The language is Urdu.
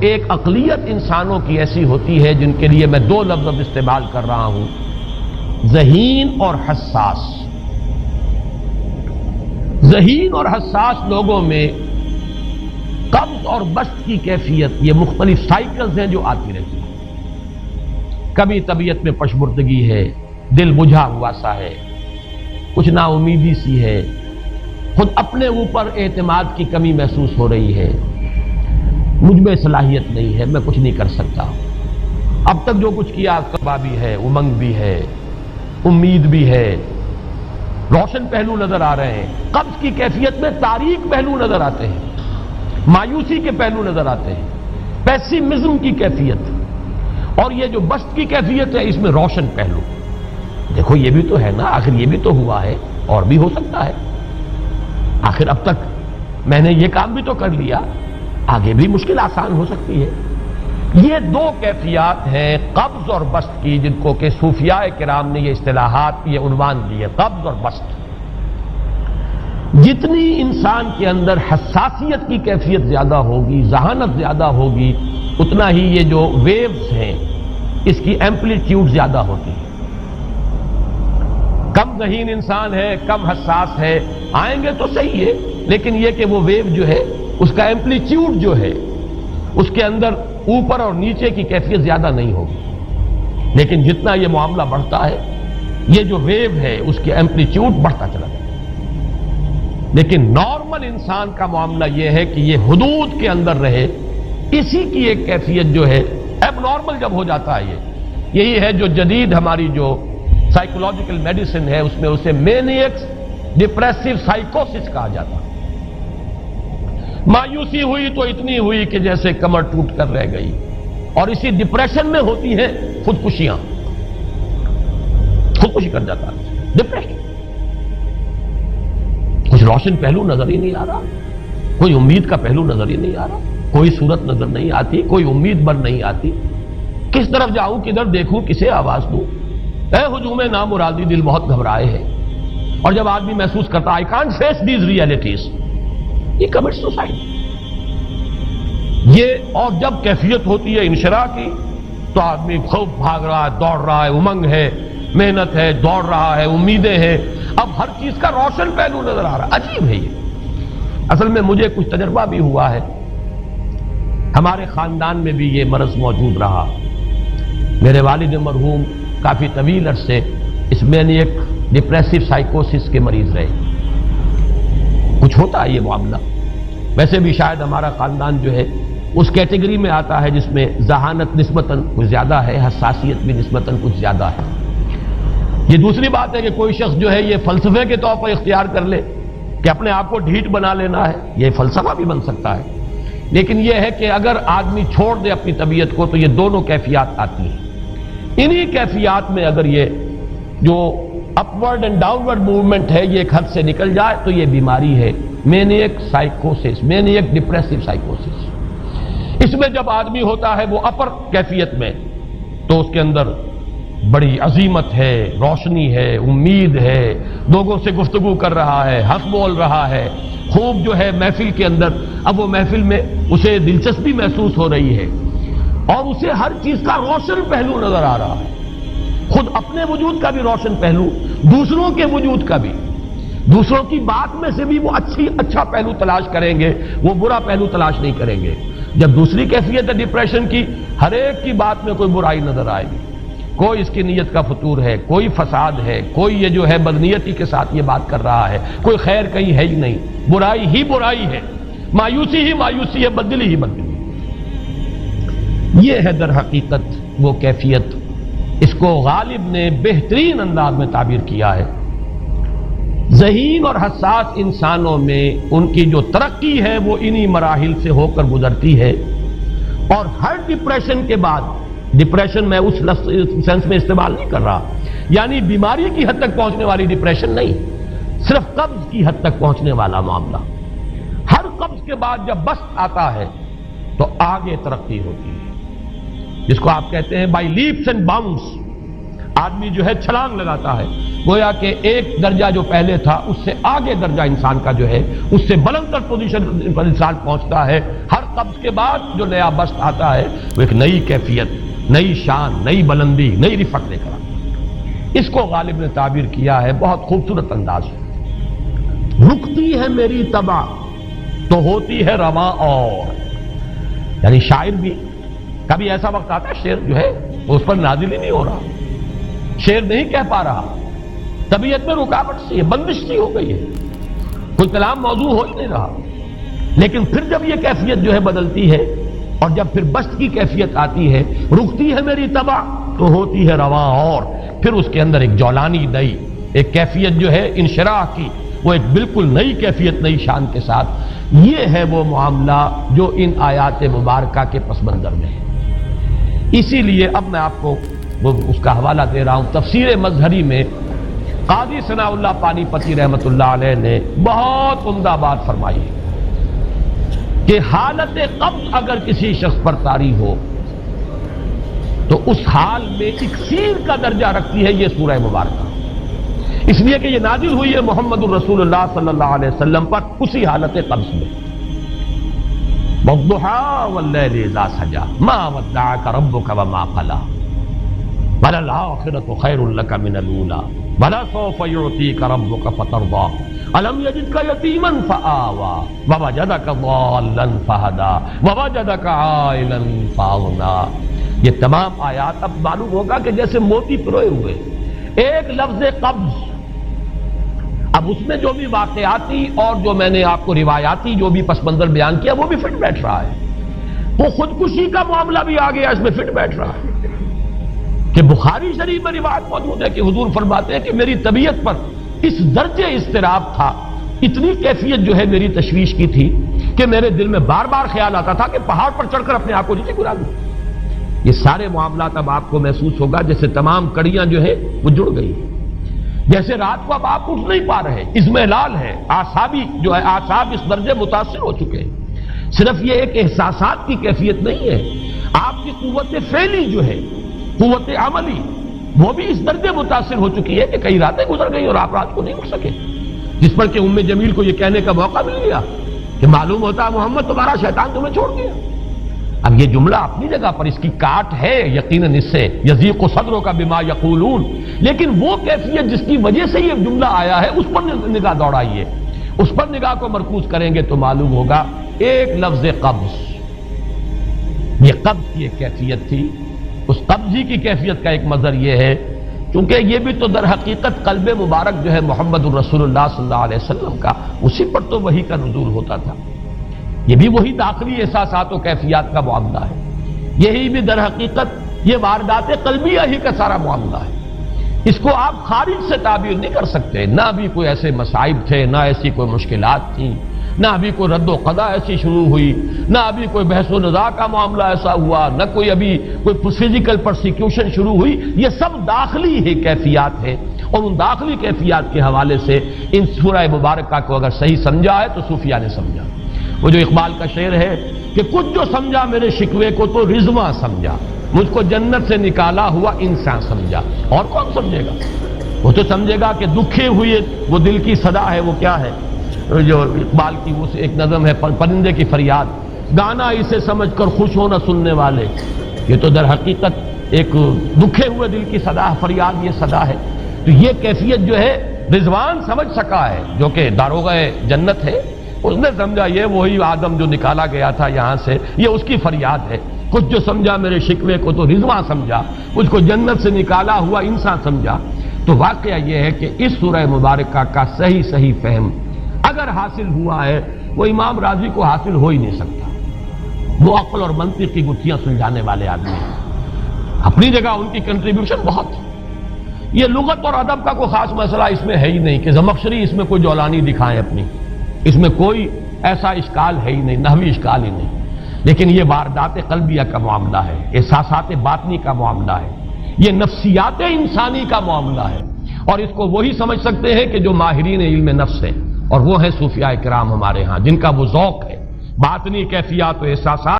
ایک اقلیت انسانوں کی ایسی ہوتی ہے جن کے لیے میں دو لفظ اب استعمال کر رہا ہوں، ذہین اور حساس۔ ذہین اور حساس لوگوں میں قبض اور بسط کی کیفیت، یہ مختلف سائیکلز ہیں جو آتی رہتی ہیں۔ کبھی طبیعت میں پشمردگی ہے، دل بجھا ہوا سا ہے، کچھ نا امیدی سی ہے، خود اپنے اوپر اعتماد کی کمی محسوس ہو رہی ہے، مجھ میں صلاحیت نہیں ہے، میں کچھ نہیں کر سکتا، اب تک جو کچھ کیا کبا بھی ہے، امنگ بھی ہے، امید بھی ہے، روشن پہلو نظر آ رہے ہیں۔ قبض کی کیفیت میں تاریک پہلو نظر آتے ہیں، مایوسی کے پہلو نظر آتے ہیں، پیسیمزم کی کیفیت، اور یہ جو بسط کی کیفیت ہے اس میں روشن پہلو۔ دیکھو یہ بھی تو ہے نا، آخر یہ بھی تو ہوا ہے، اور بھی ہو سکتا ہے، آخر اب تک میں نے یہ کام بھی تو کر لیا، آگے بھی مشکل آسان ہو سکتی ہے۔ یہ دو کیفیات ہیں قبض اور بسط کی، جن کو کہ صوفیاء کرام نے یہ اصطلاحات، یہ عنوان دیے، قبض اور بسط۔ جتنی انسان کے اندر حساسیت کی کیفیت زیادہ ہوگی، ذہانت زیادہ ہوگی، اتنا ہی یہ جو ویوز ہیں اس کی ایمپلیٹیوڈ زیادہ ہوتی ہے۔ کم ذہین انسان ہے، کم حساس ہے، آئیں گے تو صحیح ہے، لیکن یہ کہ وہ ویو جو ہے اس کا ایمپلیٹیوڈ جو ہے اس کے اندر اوپر اور نیچے کی کیفیت زیادہ نہیں ہوگی، لیکن جتنا یہ معاملہ بڑھتا ہے یہ جو ویو ہے اس کی ایمپلیٹیوڈ بڑھتا چلا جاتا ہے۔ لیکن نارمل انسان کا معاملہ یہ ہے کہ یہ حدود کے اندر رہے، اسی کی ایک کیفیت جو ہے اب نارمل جب ہو جاتا ہے، یہی ہے جو جدید ہماری جو سائیکولوجیکل میڈیسن ہے اس میں اسے مینیکس ڈپریسو سائیکوسس کہا جاتا ہے۔ مایوسی ہوئی تو اتنی ہوئی کہ جیسے کمر ٹوٹ کر رہ گئی، اور اسی ڈپریشن میں ہوتی ہیں خودکشیاں، خودکشی کر جاتا ہے ڈپریشن۔ کچھ روشن پہلو نظر ہی نہیں آ رہا، کوئی امید کا پہلو نظر ہی نہیں آ رہا، کوئی صورت نظر نہیں آتی، کوئی امید بر نہیں آتی، کس طرف جاؤں، کدھر دیکھوں، کسے آواز دوں، اے ہجوم نامرادی دل بہت گھبرائے ہے۔ اور جب آدمی محسوس کرتا I can't face these realities، یہ commits suicide۔ یہ اور جب کیفیت ہوتی ہے انشراح کی تو آدمی خوب بھاگ رہا ہے، دوڑ رہا ہے، امنگ ہے، محنت ہے، دوڑ رہا ہے، امیدیں ہیں، اب ہر چیز کا روشن پہلو نظر آ رہا ہے۔ عجیب ہے یہ، اصل میں مجھے کچھ تجربہ بھی ہوا ہے، ہمارے خاندان میں بھی یہ مرض موجود رہا۔ میرے والد مرحوم کافی طویل عرصے اس مینیک ڈپریسو سائیکوسس کے مریض رہے۔ کچھ ہوتا ہے یہ معاملہ، ویسے بھی شاید ہمارا خاندان جو ہے اس کیٹیگری میں آتا ہے جس میں ذہانت نسبتاً کچھ زیادہ ہے، حساسیت بھی نسبتاً کچھ زیادہ ہے۔ یہ دوسری بات ہے کہ کوئی شخص جو ہے یہ فلسفے کے طور پر اختیار کر لے کہ اپنے آپ کو ڈھیٹ بنا لینا ہے، یہ فلسفہ بھی بن سکتا ہے، لیکن یہ ہے کہ اگر آدمی چھوڑ دے اپنی طبیعت کو تو یہ دونوں کیفیات آتی ہیں۔ انہی کیفیات میں اگر یہ جو اپورڈ اینڈ ڈاؤنورڈ موومنٹ ہے یہ ایک حد سے نکل جائے تو یہ بیماری ہے مینیک سائیکوسس، مینیک ڈپریسو سائیکوسس۔ اس میں جب آدمی ہوتا ہے وہ اپر کیفیت میں تو اس کے اندر بڑی عظیمت ہے، روشنی ہے، امید ہے، لوگوں سے گفتگو کر رہا ہے، ہنس بول رہا ہے، خوب جو ہے محفل کے اندر، اب وہ محفل میں اسے دلچسپی محسوس ہو رہی ہے اور اسے ہر چیز کا روشن پہلو نظر آ رہا ہے، خود اپنے وجود کا بھی روشن پہلو، دوسروں کے وجود کا بھی، دوسروں کی بات میں سے بھی وہ اچھا پہلو تلاش کریں گے، وہ برا پہلو تلاش نہیں کریں گے۔ جب دوسری کیفیت ہے ڈپریشن کی، ہر ایک کی بات میں کوئی برائی نظر آئے گی، کوئی اس کی نیت کا فطور ہے، کوئی فساد ہے، کوئی یہ جو ہے بدنیتی کے ساتھ یہ بات کر رہا ہے، کوئی خیر کہیں ہے ہی نہیں، برائی ہی برائی ہے، مایوسی ہی مایوسی ہے، بدلی ہی بدلی۔ یہ ہے در حقیقت وہ کیفیت، اس کو غالب نے بہترین انداز میں تعبیر کیا ہے۔ ذہین اور حساس انسانوں میں ان کی جو ترقی ہے وہ انہی مراحل سے ہو کر گزرتی ہے، اور ہر ڈپریشن کے بعد، ڈپریشن میں اس سینس میں استعمال نہیں کر رہا یعنی بیماری کی حد تک پہنچنے والی ڈپریشن نہیں، صرف قبض کی حد تک پہنچنے والا معاملہ۔ ہر قبض کے بعد جب بسط آتا ہے تو آگے ترقی ہوتی ہے، جس کو آپ کہتے ہیں بائی لیپس اینڈ باؤنڈس، آدمی جو ہے چھلانگ لگاتا ہے، گویا کہ ایک درجہ جو پہلے تھا اس سے آگے درجہ انسان کا جو ہے اس سے بلند تر پوزیشن پر انسان پہنچتا ہے. ہر قبض کے بعد جو نیا بست آتا ہے وہ ایک نئی کیفیت، نئی شان، نئی بلندی، نئی رفعت لے کر آتا ہے. اس کو غالب نے تعبیر کیا ہے بہت خوبصورت انداز ہے. رکتی ہے میری طبع تو ہوتی ہے رواں اور، یعنی شاعر بھی کبھی ایسا وقت آتا ہے شعر جو ہے اس پر نازل ہی نہیں ہو رہا، شعر نہیں کہہ پا رہا، طبیعت میں رکاوٹ سی ہے، بندش سی ہو گئی ہے، کوئی کلام موضوع ہو ہی نہیں رہا. لیکن پھر جب یہ کیفیت جو ہے بدلتی ہے اور جب پھر بست کی کیفیت آتی ہے، رکتی ہے میری طبع تو ہوتی ہے رواں اور، پھر اس کے اندر ایک جولانی نئی ایک کیفیت جو ہے انشراح کی، وہ ایک بالکل نئی کیفیت، نئی شان کے ساتھ. یہ ہے وہ معاملہ جو ان آیات مبارکہ کے پس منظر میں ہے. اسی لیے اب میں آپ کو اس کا حوالہ دے رہا ہوں. تفسیر مظہری میں قاضی ثناء اللہ پانی پتی رحمۃ اللہ علیہ نے بہت عمدہ بات فرمائی ہے کہ حالت قبض اگر کسی شخص پر طاری ہو تو اس حال میں اکسیر کا درجہ رکھتی ہے یہ سورہ مبارکہ، اس لیے کہ یہ نازل ہوئی ہے محمد الرسول اللہ صلی اللہ علیہ وسلم پر اسی حالت قبض میں. وَالضُّحَىٰ وَاللَّيْلِ إِذَا سَجَىٰ مَا وَدَّعَكَ رَبُّكَ وَمَا قَلَىٰ وَلَلْآخِرَةُ خَيْرٌ لَكَ مِنَ الْأُولَىٰ وَلَسَوْفَ يُعْطِيكَ رَبُّكَ فَتَرْضَىٰ أَلَمْ يَجِدْكَ يَتِيمًا فَآوَىٰ وَوَجَدَكَ ضَالًّا فَهَدَىٰ وَوَجَدَكَ عَائِلًا فَأَغْنَىٰ. یہ تمام آیات اب معلوم ہوگا کہ جیسے موتی پروئے ہوئے ایک لفظ قبض. اب اس میں جو بھی واقعاتی اور جو میں نے آپ کو روایاتی جو بھی پس منظر بیان کیا وہ بھی فٹ بیٹھ رہا ہے. وہ خودکشی کا معاملہ بھی آ گیا، اس میں فٹ بیٹھ رہا ہے کہ بخاری شریف میں روایت موجود ہے کہ حضور فرماتے ہیں کہ میری طبیعت پر اس درجے اضطراب تھا، اتنی کیفیت جو ہے میری تشویش کی تھی کہ میرے دل میں بار بار خیال آتا تھا کہ پہاڑ پر چڑھ کر اپنے آپ کو نیچے گرا دوں. یہ سارے معاملات اب آپ کو محسوس ہوگا جیسے تمام کڑیاں جو ہے وہ جڑ گئی، جیسے رات کو اب آپ اٹھ نہیں پا رہے، اضمحلال ہے، اعصابی جو ہے اعصاب اس درجے متاثر ہو چکے ہیں. صرف یہ ایک احساسات کی کیفیت نہیں ہے، آپ کی قوت فعلی جو ہے، قوت عملی، وہ بھی اس درجے متاثر ہو چکی ہے کہ کئی راتیں گزر گئی اور آپ رات کو نہیں اٹھ سکے، جس پر کہ ام جمیل کو یہ کہنے کا موقع مل گیا کہ معلوم ہوتا ہے محمد تمہارا شیطان تمہیں چھوڑ گیا. اب یہ جملہ اپنی جگہ پر اس کی کاٹ ہے یقیناً، اس سے یضیق صدرک بما یقولون، لیکن وہ کیفیت جس کی وجہ سے یہ جملہ آیا ہے اس پر نگاہ دوڑائیے، اس پر نگاہ کو مرکوز کریں گے تو معلوم ہوگا ایک لفظ قبض، یہ قبض کی ایک کیفیت تھی. اس قبضی کی کیفیت کا ایک مظہر یہ ہے کیونکہ یہ بھی تو در حقیقت قلب مبارک جو ہے محمد الرسول اللہ صلی اللہ علیہ وسلم کا، اسی پر تو وحی کا نزول ہوتا تھا. یہ بھی وہی داخلی احساسات و کیفیات کا معاملہ ہے، یہی بھی در حقیقت یہ واردات قلبیہ ہی کا سارا معاملہ ہے. اس کو آپ خارج سے تعبیر نہیں کر سکتے، نہ ابھی کوئی ایسے مصائب تھے، نہ ایسی کوئی مشکلات تھیں، نہ ابھی کوئی رد و قضا ایسی شروع ہوئی، نہ ابھی کوئی بحث و نزاع کا معاملہ ایسا ہوا، نہ کوئی ابھی کوئی فزیکل پرسیکیوشن شروع ہوئی. یہ سب داخلی ہی کیفیات ہیں، اور ان داخلی کیفیات کے حوالے سے ان سورہ مبارکہ کو اگر صحیح سمجھا ہے تو صوفیہ نے سمجھا. وہ جو اقبال کا شعر ہے کہ کچھ جو سمجھا میرے شکوے کو تو رضواں سمجھا، مجھ کو جنت سے نکالا ہوا انسان سمجھا. اور کون سمجھے گا؟ وہ تو سمجھے گا کہ دکھے ہوئے وہ دل کی صدا ہے، وہ کیا ہے جو اقبال کی وہ ایک نظم ہے پرندے کی فریاد، گانا اسے سمجھ کر خوش ہونا سننے والے. یہ تو در حقیقت ایک دکھے ہوئے دل کی صدا، فریاد یہ صدا ہے. تو یہ کیفیت جو ہے رضوان سمجھ سکا ہے جو کہ داروغہ جنت ہے، اس نے سمجھا یہ وہی آدم جو نکالا گیا تھا یہاں سے، یہ اس کی فریاد ہے. کچھ جو سمجھا میرے شکوے کو تو رضواں سمجھا، مجھ کو جنت سے نکالا ہوا انسان سمجھا. تو واقعہ یہ ہے کہ اس سورہ مبارکہ کا صحیح فہم اگر حاصل ہوا ہے وہ امام راضی کو حاصل ہو ہی نہیں سکتا. وہ عقل اور منطق کی گتھیاں سلجھانے والے آدمی ہیں، اپنی جگہ ان کی کنٹریبیوشن بہت ہے. یہ لغت اور ادب کا کوئی خاص مسئلہ اس میں ہے ہی نہیں کہ زمخشری اس میں کوئی جولانی دکھائیں اپنی، اس میں کوئی ایسا اشکال ہے ہی نہیں، نحوی اشکال ہی نہیں. لیکن یہ واردات قلبیہ کا معاملہ ہے، احساسات باطنی کا معاملہ ہے، یہ نفسیات انسانی کا معاملہ ہے. اور اس کو وہی سمجھ سکتے ہیں کہ جو ماہرین علم نفس ہیں، اور وہ ہیں صوفیاء کرام ہمارے ہاں، جن کا وہ ذوق ہے باطنی کیفیات و احساسات